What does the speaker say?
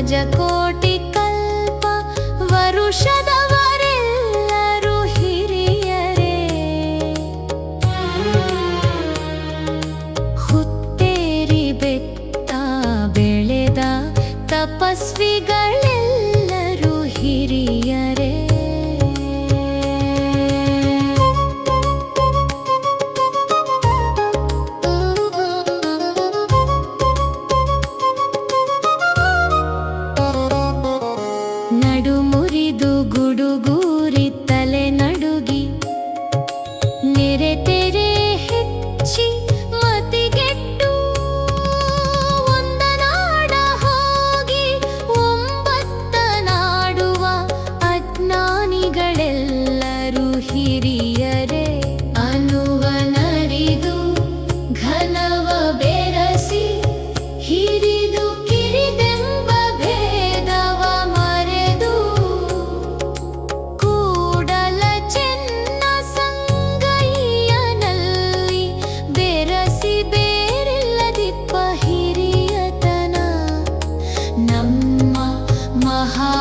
ಅಜಕೋಟಿ ಕಲ್ಪ ವರುಷದವರೆಲ್ಲರೂ ಹಿರಿಯರೇ. ಹುತ್ತೇರಿ ಬೆತ್ತ ಬೆಳೆದ ತಪಸ್ವಿಗಳೆಲ್ಲರೂ ಹಿರಿಯರೇ. ನಡು ಮುರಿದು ಗುಡುಗೂರಿ ತಲೆ ನಡುಗಿ ನೆರೆತೆರೆ ಹೆಚ್ಚಿ ಮತಿಗೆಟ್ಟು ಒಂದನಾಡ ಹೋಗಿ ಒಂಬತ್ತನಾಡುವ ಅಜ್ಞಾನಿಗಳೆಲ್ಲರೂ ಹಿರಿಯರೇ. ಅನುವನರಿದು ಘನವ ಬೆರಸಿ ಹಿರಿದು ಕಿರಿದೆಂಬ ಭೇದವ ಮರೆದು ಕೂಡಲ ಚೆನ್ನ ಸಂಗಯ್ಯನಲ್ಲಿ ಬೆರಸಿ ಬೇರಿಲ್ಲದಿಪ್ಪ ಹಿರಿಯತನ. ನಮ್ಮ ಮಹಾ